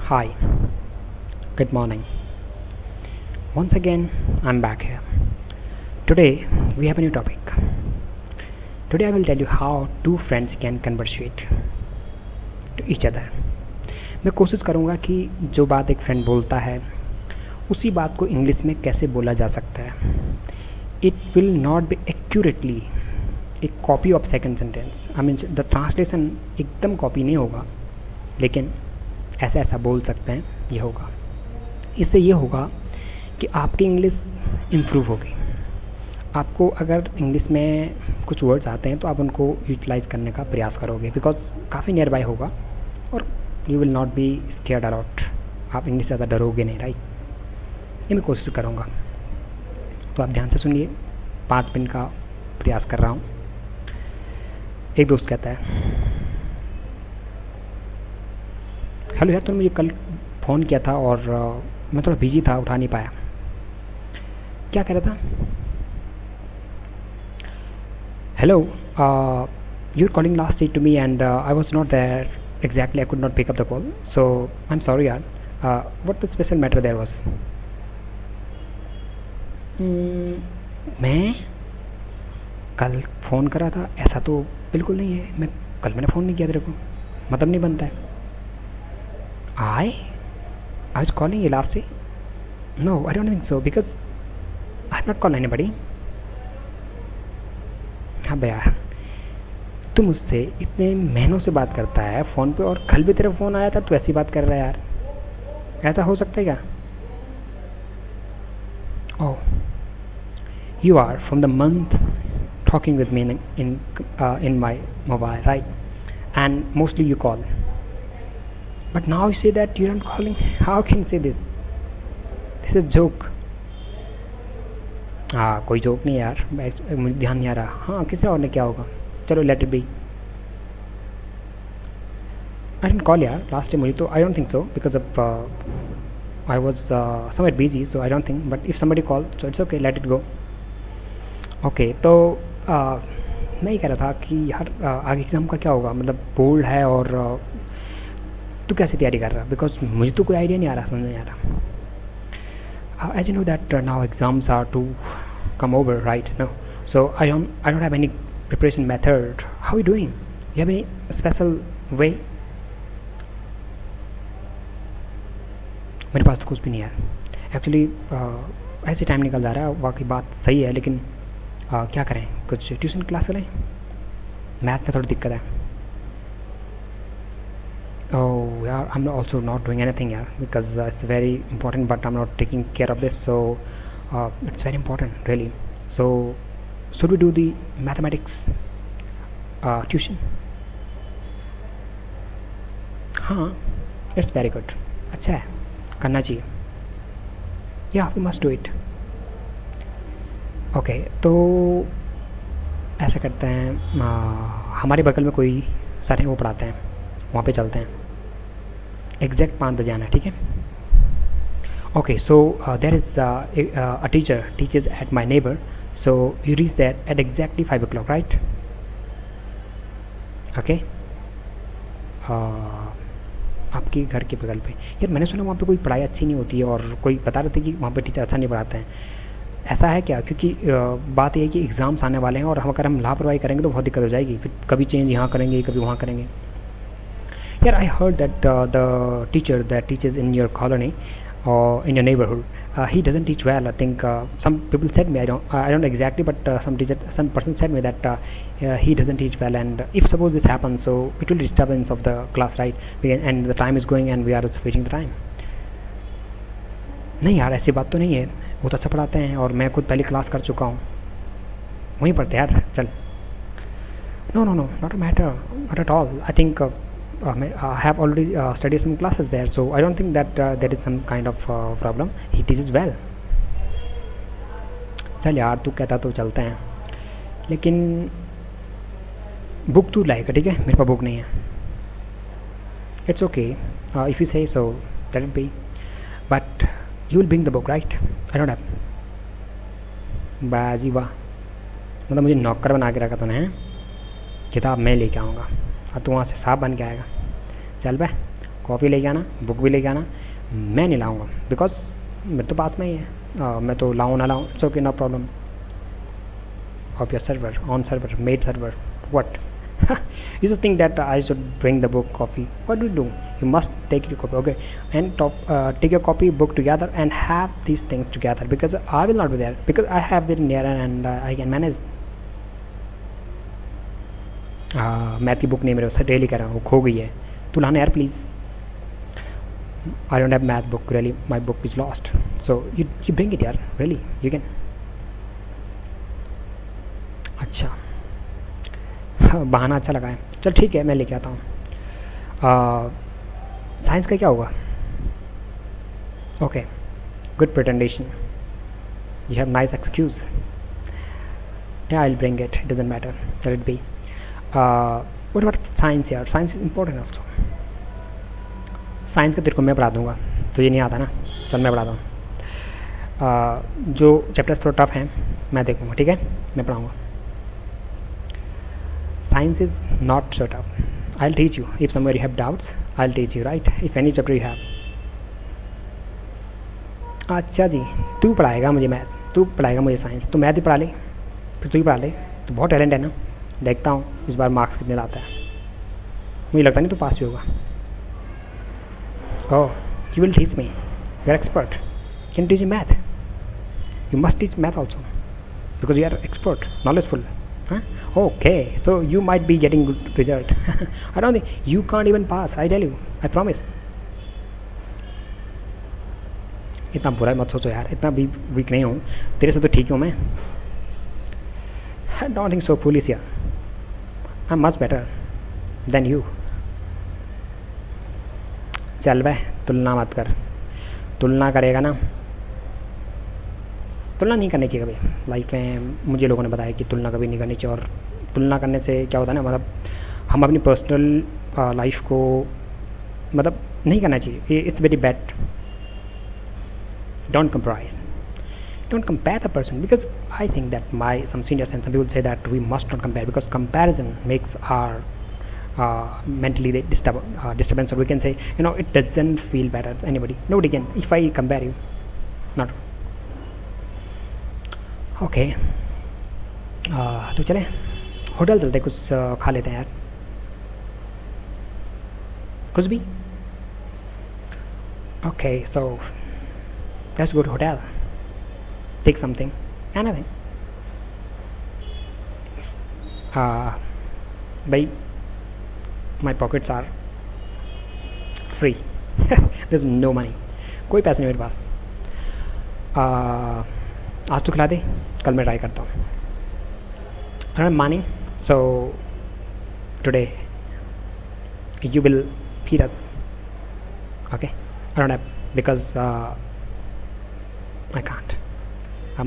Hi, good morning. Once again, I'm back here. Today, we have a new topic. Today, I will tell you how two friends can conversate to each other. मैं कोशिश करूँगा कि जो बात एक friend बोलता है उसी बात को इंग्लिश में कैसे बोला जा सकता है. It will not B accurately A copy of second sentence. I mean the translation एकदम कॉपी नहीं होगा, लेकिन ऐसा ऐसा बोल सकते हैं, ये होगा. इससे ये होगा कि आपकी इंग्लिश इम्प्रूव होगी. आपको अगर इंग्लिश में कुछ वर्ड्स आते हैं तो आप उनको यूटिलाइज करने का प्रयास करोगे, बिकॉज काफ़ी नियर बाय होगा और you will not be scared aloud. आप इंग्लिश ज़्यादा डरोगे नहीं, राइट. ये मैं कोशिश करूँगा, तो आप ध्यान से सुनिए. 5 मिनट का प्रयास कर रहा हूँ. एक दोस्त कहता है, हेलो यार, तुमने मुझे कल फ़ोन किया था और मैं थोड़ा बिजी था, उठा नहीं पाया. क्या कह रहा था? Hello, you are calling last week to me and I was not there exactly. I could not pick up the call, so I am sorry यार. What special matter there was? मैं कल फ़ोन करा था? ऐसा तो बिल्कुल नहीं है. मैंने फ़ोन नहीं किया तेरे को, मतलब नहीं बनता है. I was calling you last week. No, I don't think so because I have not called anybody. हाँ भैया, तू मुझसे इतने महीनों से बात करता है फ़ोन पे और कल भी तेरा फ़ोन आया था, तू ऐसी बात कर रहा है यार. ऐसा हो सकता है क्या? Oh, you are from the month talking with me in my mobile, right? And mostly you call. But now you say that you're not calling. How can you say this? This is joke. हाँ, कोई joke नहीं यार, मुझे ध्यान नहीं आ रहा. हाँ, किसी और ने क्या होगा, चलो let it be. I didn't call यार लास्ट टाइम. मुझे तो I don't think so because of I was somewhere busy, so I don't think. But if somebody call so it's okay, let it go. Okay, तो मैं ये कह रहा था कि यार आगे एग्ज़ाम का क्या होगा, मतलब बोर्ड है और तू कैसे तैयारी कर रहा? बिकॉज मुझे तो कोई आइडिया नहीं आ रहा, समझ नहीं आ रहा. As you know that now exams are to come over, right? No, so I don't have any preparation method. How you doing? You have any special way? मेरे पास तो कुछ भी नहीं यार एक्चुअली. ऐसे टाइम निकल जा रहा है, वाकई बात सही है, लेकिन क्या करें, कुछ ट्यूशन क्लास करें. मैथ में थोड़ी दिक्कत है. Oh yeah, I'm also not doing anything here because it's very important, but I'm not taking care of this, so it's very important really. So should we do the mathematics tuition? हाँ, it's very good. अच्छा है, करना चाहिए. Yeah, we must do it. Okay, तो ऐसा करते हैं, हमारे बगल में कोई सर हैं, वो पढ़ाते हैं, वहाँ पे चलते हैं. एग्जैक्ट 5 बजे आना, ठीक है? Okay, so there is a teacher teachers at my neighbour, so you reach there at exactly 5 o'clock, right? Okay, आपके घर के बगल पे. यार मैंने सुना वहाँ पे कोई पढ़ाई अच्छी नहीं होती है और कोई बता रहे थे कि वहाँ पे टीचर अच्छा नहीं पढ़ाते हैं. ऐसा है क्या? क्योंकि बात यह है कि एग्ज़ाम्स आने वाले हैं और अगर हम लापरवाही करेंगे तो बहुत दिक्कत हो जाएगी. फिर कभी चेंज यहाँ करेंगे, कभी वहाँ करेंगे. Yeah, I heard that the teacher that teaches in your colony or in your neighborhood, he doesn't teach well. I think some people said me. I don't know exactly, but some person said me that he doesn't teach well. And if suppose this happens, so it will disturbance of the class, right? And the time is going, and we are wasting the time. नहीं यार, ऐसी बात तो नहीं है. बहुत अच्छा पढ़ाते हैं और मैं खुद पहली क्लास कर चुका हूँ. वहीं पढ़ते यार, चल. No, not a matter, not at all. I think. I have already studied some classes there, so I don't think that there is some kind of problem. He teaches well. चल यार, तू कहता तो चलते हैं, लेकिन बुक तू लाएगा, ठीक है? मेरे पास बुक नहीं है. It's okay if you say so, let it be. But you will bring the book, right? I don't have. बाजी वाह, मतलब मुझे नौकर बना के रखा तूने. किताब मैं लेके आऊँगा और तू वहाँ से साहब बन के आएगा. चल बे, कॉफ़ी लेके आना, बुक भी लेके आना। मैं नहीं लाऊंगा बिकॉज मेरे तो पास में ही है। मैं तो लाऊँ ना लाऊँ, it's okay, no problem. Of your server, on server, made server, what? You just think that I should bring the book, coffee. What do you do? You must take your copy, okay, and take your copy, book together, and have these things together, because I will not be there, because I have it near and I can manage. Math की book नहीं मेरे पास, daily कर रहा हूँ, खो गई है, तू लाना यार please. I don't have math book, really, my book is lost, so you bring it यार, really, you can. अच्छा, बहाना अच्छा लगा है, चल ठीक है, मैं लेके आता हूँ। साइंस का क्या होगा? Okay, good presentation, you have nice excuse, yeah, I'll bring it doesn't matter, let it be. What about science यार? Science is important also. Science का तेरे को मैं पढ़ा दूँगा, तुझे नहीं आता ना, चल मैं पढ़ाता हूँ। जो चैप्टर्स थोड़ा टफ हैं मैं देखूँगा, ठीक है, मैं पढ़ाऊँगा। Science is not so tough. I'll teach you. If somewhere you have doubts, I'll teach you, right? If any chapter you have. अच्छा जी, तू पढ़ाएगा मुझे मैथ, तू पढ़ाएगा मुझे साइंस, तो मैथ ही पढ़ा ले, फिर तू ही पढ़ा ले, तू बहुत टैलेंट है ना। देखता हूँ इस बार मार्क्स कितने लाता है, मुझे लगता नहीं तू पास भी होगा। Oh, you will teach me, you are expert, can teach you math, you must teach math also, because you are expert, knowledgeful. Huh? Okay, so you might be getting good result. I don't think you can't even pass, I tell you, I promise. इतना बुरा मत सोचो यार, इतना भी week नहीं हूँ, तेरे से तो ठीक हूँ मैं. I don't think so foolish यार, I'm much better than you. चल बे, तुलना मत कर, तुलना करेगा ना, तुलना नहीं करनी चाहिए कभी लाइफ में। मुझे लोगों ने बताया कि तुलना कभी नहीं करनी चाहिए, और तुलना करने से क्या होता है ना, मतलब हम अपनी पर्सनल लाइफ को मतलब नहीं करना चाहिए, it's very bad. Don't comprise, don't compare the person, because I think that some seniors and some people say that we must not compare, because comparison makes our mentally disturbance, or we can say, it doesn't feel better anybody, nobody can, if I compare you, not okay. तो चले hotel चलते, कुछ खा लेते हैं यार, कुछ भी. Okay, so let's go to hotel, take something, anything. Bhai, my pockets are free. There's no money, कोई पैसे नहीं मेरे पास. आज तो खिला दे, कल मैं ट्राई करता हूँ. I don't have money, so today you will feed us, okay? I don't have, because I can't.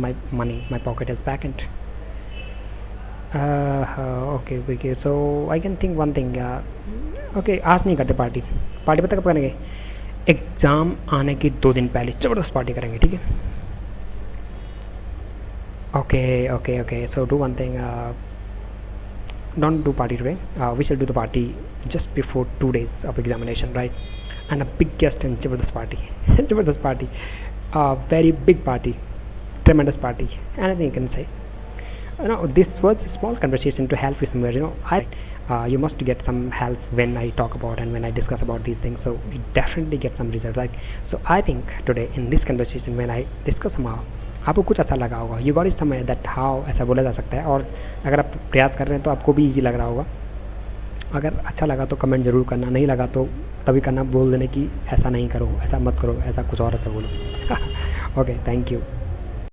My money, my pocket is vacant. Okay, so I can think one thing. Okay, आज नहीं करते party पता कब करेंगे? Exam आने की 2 दिन पहले ज़बरदस्त पार्टी करेंगे, ठीक है? Okay, so do one thing, don't do party today, we shall do the party just before 2 days of examination, right? And a biggest and jabardast party, very big party, tremendous party, anything you can say. This was a small conversation to help you somewhere. You must get some help when I talk about and when I discuss about these things, so you definitely get some results, right? So I think today in this conversation, when I discuss somehow, आपको कुछ अच्छा लगा होगा, you got it somewhere that how ऐसा बोला जा सकता है, और अगर आप प्रयास कर रहे हैं तो आपको भी इजी लग रहा होगा. अगर अच्छा लगा तो कमेंट ज़रूर करना, नहीं लगा तो तभी करना, बोल देने कि ऐसा नहीं करो, ऐसा मत करो, ऐसा कुछ और अच्छा बोलो. Okay, thank you.